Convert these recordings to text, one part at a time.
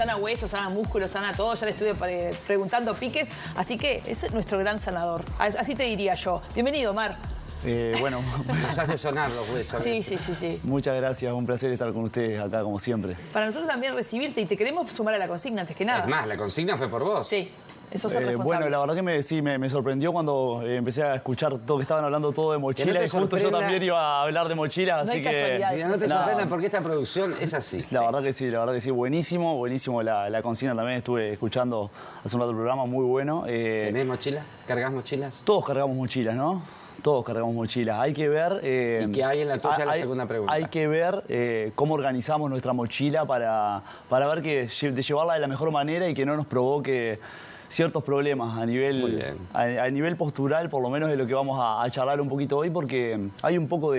sana huesos, sana músculos, sana todo. Ya le estuve preguntando piques, así que es nuestro gran sanador. Así te diría yo. Bienvenido, Mar. Bueno, nos hace sonar los huesos. Sí. Muchas gracias, un placer estar con ustedes acá como siempre. Para nosotros también recibirte y te queremos sumar a la consigna antes que nada. Es más, la consigna fue por vos. Sí. Eso es ser responsable. Bueno, la verdad que me sorprendió cuando empecé a escuchar todo que estaban hablando todo de mochila y justo yo también iba a hablar de mochila, no así hay que... casualidades. No te sorprendas porque esta producción es así. La verdad que sí, buenísimo la consigna también, estuve escuchando hace un rato el programa, muy bueno. ¿Tenés mochila? ¿Cargás mochilas? Todos cargamos mochilas, ¿no? Todos cargamos mochilas. Hay que ver... ¿Y qué hay en la tuya? La segunda pregunta. Hay que ver cómo organizamos nuestra mochila para ver que de llevarla de la mejor manera y que no nos provoque ciertos problemas a nivel postural, por lo menos de lo que vamos a charlar un poquito hoy, porque hay un poco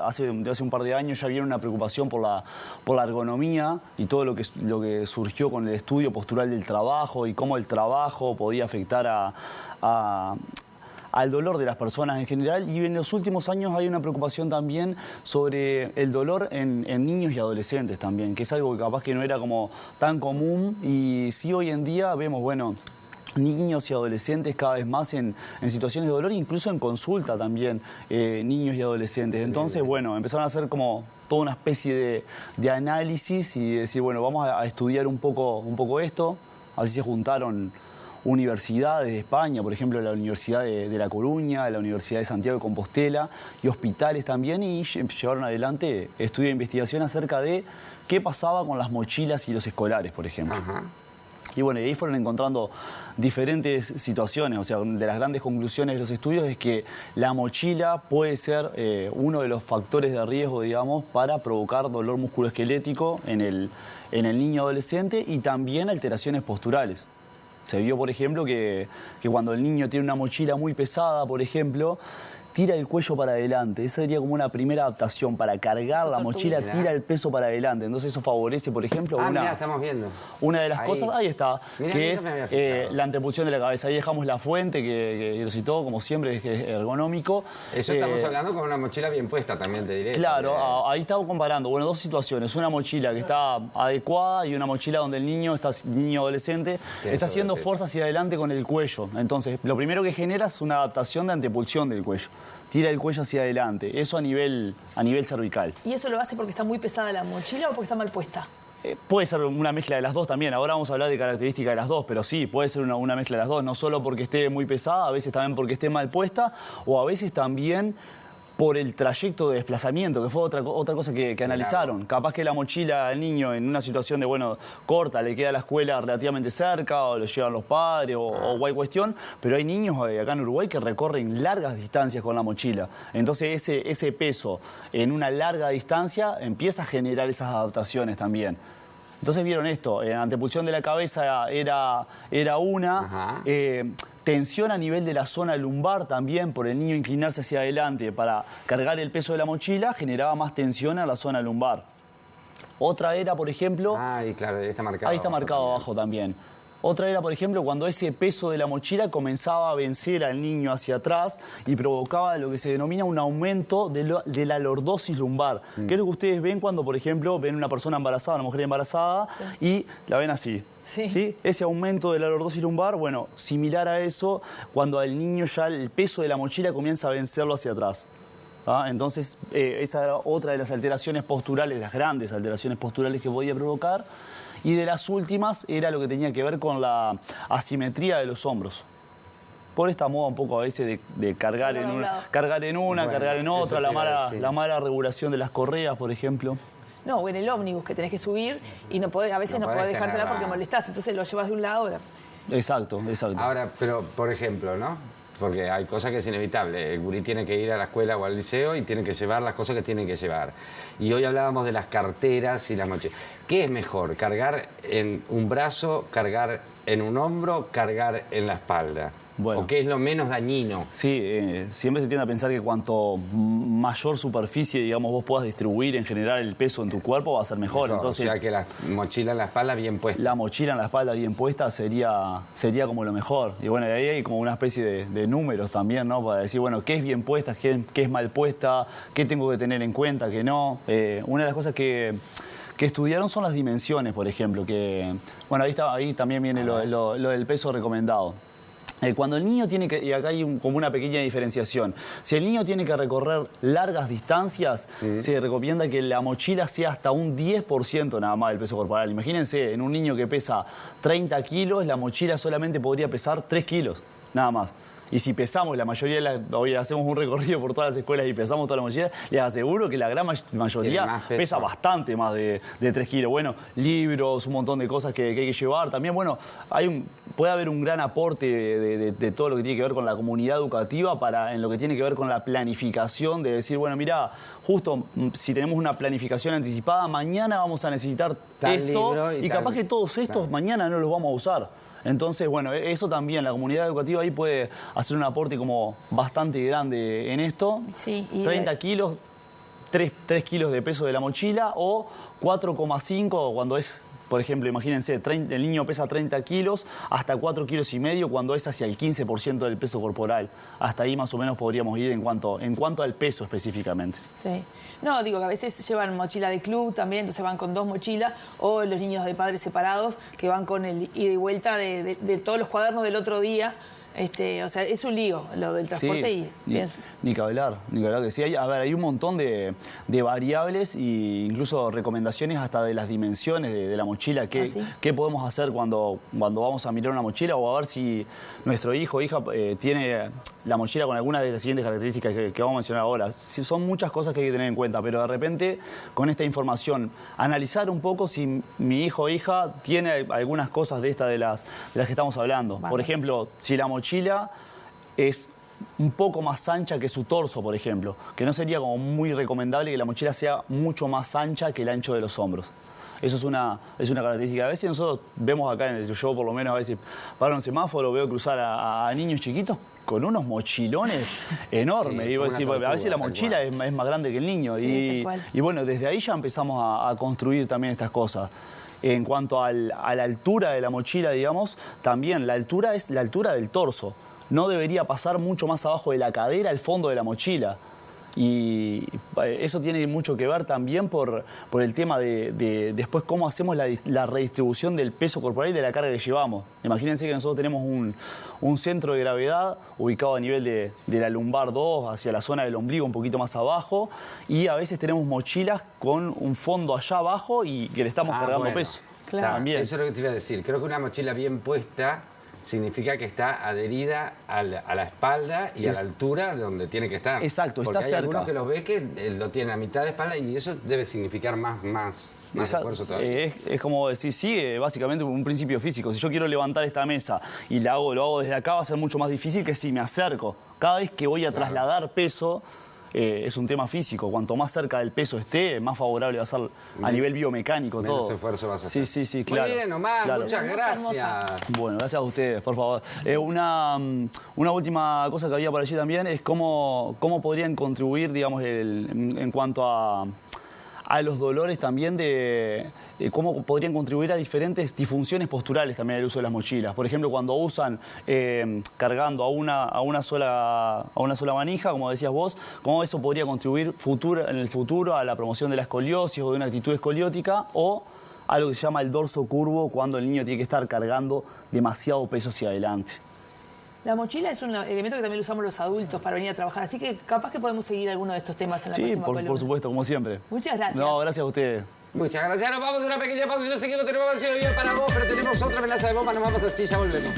hace un par de años ya viene una preocupación por la ergonomía y todo lo que surgió con el estudio postural del trabajo y cómo el trabajo podía afectar al dolor de las personas en general, y en los últimos años hay una preocupación también sobre el dolor en niños y adolescentes también, que es algo que capaz que no era como tan común, y sí hoy en día vemos, bueno, niños y adolescentes cada vez más en situaciones de dolor, incluso en consulta también, niños y adolescentes. Entonces, bueno, empezaron a hacer como toda una especie de análisis y decir, bueno, vamos a estudiar un poco esto. Así se juntaron universidades de España, por ejemplo, la Universidad de La Coruña, la Universidad de Santiago de Compostela y hospitales también, y llevaron adelante estudio de investigación acerca de qué pasaba con las mochilas y los escolares, por ejemplo. Ajá. Y bueno, y ahí fueron encontrando diferentes situaciones. O sea, de las grandes conclusiones de los estudios es que la mochila puede ser uno de los factores de riesgo, digamos, para provocar dolor musculoesquelético en el niño adolescente y también alteraciones posturales. Se vio, por ejemplo, que cuando el niño tiene una mochila muy pesada, por ejemplo, tira el cuello para adelante. Esa sería como una primera adaptación para cargar la mochila, tira el peso para adelante. Entonces eso favorece, por ejemplo, mirá, estamos viendo. Una de las Ahí. cosas, ahí está, Mirá, que no me había fijado. es la antepulsión de la cabeza. Ahí dejamos la fuente que lo citó, como siempre, es ergonómico. Eso estamos hablando con una mochila bien puesta también, te diré. Claro, ahí estamos comparando, bueno, dos situaciones. Una mochila que está adecuada y una mochila donde el niño adolescente, está haciendo fuerza hacia adelante con el cuello. Entonces, lo primero que genera es una adaptación de antepulsión del cuello. Tira el cuello hacia adelante, eso a nivel cervical. ¿Y eso lo hace porque está muy pesada la mochila o porque está mal puesta? Puede ser una mezcla de las dos también. Ahora vamos a hablar de características de las dos, pero sí, puede ser una mezcla de las dos. No solo porque esté muy pesada, a veces también porque esté mal puesta, o a veces también por el trayecto de desplazamiento, que fue otra cosa que analizaron. Capaz que la mochila al niño en una situación de, bueno, corta, le queda la escuela relativamente cerca, o lo llevan los padres, o hay cuestión, pero hay niños acá en Uruguay que recorren largas distancias con la mochila. Entonces ese peso en una larga distancia empieza a generar esas adaptaciones también. Entonces vieron esto, antepulsión de la cabeza era una, tensión a nivel de la zona lumbar también, por el niño inclinarse hacia adelante para cargar el peso de la mochila, generaba más tensión a la zona lumbar. Otra era, por ejemplo... Ahí, claro, ahí está marcado. Ahí está marcado abajo también. Otra era, por ejemplo, cuando ese peso de la mochila comenzaba a vencer al niño hacia atrás y provocaba lo que se denomina un aumento de la lordosis lumbar, que es lo que ustedes ven cuando, por ejemplo, ven una persona embarazada, una mujer embarazada, y la ven así. Sí. Ese aumento de la lordosis lumbar, bueno, similar a eso, cuando al niño ya el peso de la mochila comienza a vencerlo hacia atrás. Entonces, esa era otra de las alteraciones posturales, las grandes alteraciones posturales que podía provocar. Y de las últimas era lo que tenía que ver con la asimetría de los hombros. Por esta moda un poco a veces de cargar en una, cargar en otra, la mala regulación de las correas, por ejemplo. No, o en el ómnibus que tenés que subir y a veces no podés dejártela porque molestás, entonces lo llevas de un lado. Exacto. Ahora, pero por ejemplo, ¿no? Porque hay cosas que es inevitable. El gurí tiene que ir a la escuela o al liceo y tiene que llevar las cosas que tiene que llevar. Y hoy hablábamos de las carteras y las mochilas. ¿Qué es mejor? ¿Cargar en un brazo, cargar en un hombro, cargar en la espalda? Bueno. ¿O qué es lo menos dañino? Sí, siempre se tiende a pensar que cuanto mayor superficie, digamos, vos puedas distribuir en general el peso en tu cuerpo, va a ser mejor. Entonces, o sea que la mochila en la espalda bien puesta. La mochila en la espalda bien puesta sería como lo mejor. Y bueno, ahí hay como una especie de números también, ¿no? Para decir, bueno, qué es bien puesta, qué es mal puesta, qué tengo que tener en cuenta, qué no. Una de las cosas que que estudiaron son las dimensiones, por ejemplo, que, bueno, ahí también viene lo del peso recomendado. Cuando el niño tiene que, y acá hay como una pequeña diferenciación, si el niño tiene que recorrer largas distancias, se recomienda que la mochila sea hasta un 10% nada más del peso corporal. Imagínense, en un niño que pesa 30 kilos, la mochila solamente podría pesar 3 kilos, nada más. Y si pesamos, la mayoría, hoy hacemos un recorrido por todas las escuelas y pesamos toda la mochila, les aseguro que la gran mayoría pesa bastante más de 3 kilos. Bueno, libros, un montón de cosas que hay que llevar. También, bueno, puede haber un gran aporte de todo lo que tiene que ver con la comunidad educativa en lo que tiene que ver con la planificación, de decir, bueno, mira, justo si tenemos una planificación anticipada, mañana vamos a necesitar esto y capaz que todos estos mañana no los vamos a usar. Entonces, bueno, eso también, la comunidad educativa ahí puede hacer un aporte como bastante grande en esto. Sí, 30 kilos, 3 kilos de peso de la mochila o 4,5 cuando es, por ejemplo, imagínense, el niño pesa 30 kilos hasta 4,5 kilos cuando es hacia el 15% del peso corporal. Hasta ahí más o menos podríamos ir en cuanto al peso específicamente. Sí. No, digo que a veces llevan mochila de club también, entonces van con 2 mochilas, o los niños de padres separados que van con el ida y vuelta de todos los cuadernos del otro día. O sea, es un lío lo del transporte sí, ni que hablar que sí. Hay un montón de variables e incluso recomendaciones hasta de las dimensiones de la mochila. ¿Qué podemos hacer cuando vamos a mirar una mochila o a ver si nuestro hijo o hija tiene la mochila con alguna de las siguientes características que vamos a mencionar ahora? Son muchas cosas que hay que tener en cuenta, pero de repente con esta información analizar un poco si mi hijo o hija tiene algunas cosas de las que estamos hablando. Vale. Por ejemplo, si la mochila es un poco más ancha que su torso, por ejemplo, que no sería como muy recomendable que la mochila sea mucho más ancha que el ancho de los hombros. Eso es una característica. A veces nosotros vemos acá, yo por lo menos a veces paro en un semáforo, veo cruzar a niños chiquitos con unos mochilones enormes. Sí, a veces la mochila es más grande que el niño. Sí, y bueno, desde ahí ya empezamos a construir también estas cosas. En cuanto a la altura de la mochila, digamos, también la altura es la altura del torso. No debería pasar mucho más abajo de la cadera el fondo de la mochila. Y eso tiene mucho que ver también por el tema de después cómo hacemos la redistribución del peso corporal y de la carga que llevamos. Imagínense que nosotros tenemos un centro de gravedad ubicado a nivel de la lumbar 2, hacia la zona del ombligo, un poquito más abajo, y a veces tenemos mochilas con un fondo allá abajo y que le estamos cargando peso. Claro. También. Eso es lo que te iba a decir. Creo que una mochila bien puesta significa que está adherida a la espalda y a la altura donde tiene que estar. Exacto, porque está hay cerca. Algunos que los ve que lo tienen a mitad de espalda y eso debe significar más esfuerzo todavía. Es como decir, sí, básicamente un principio físico. Si yo quiero levantar esta mesa y lo hago desde acá, va a ser mucho más difícil que si me acerco. Cada vez que voy a trasladar peso, es un tema físico. Cuanto más cerca del peso esté, más favorable va a ser a nivel biomecánico todo. Menos esfuerzo vas a hacer. Sí, claro. Muy bien, Omar, claro. Muchas gracias. Bueno, gracias a ustedes, por favor. Una última cosa que había por allí también es cómo podrían contribuir, digamos, en cuanto a los dolores también cómo podrían contribuir a diferentes disfunciones posturales también el uso de las mochilas. Por ejemplo, cuando usan cargando a una sola manija, como decías vos, cómo eso podría contribuir en el futuro a la promoción de la escoliosis o de una actitud escoliótica o a lo que se llama el dorso curvo cuando el niño tiene que estar cargando demasiado peso hacia adelante. La mochila es un elemento que también lo usamos los adultos para venir a trabajar, así que capaz que podemos seguir alguno de estos temas en la próxima columna. Sí, por supuesto, como siempre. Muchas gracias. No, gracias a ustedes. Muchas gracias. Nos vamos a una pequeña pausa y yo sé que no tenemos más video para vos, pero tenemos otra amenaza de bomba. Nos vamos así, ya volvemos.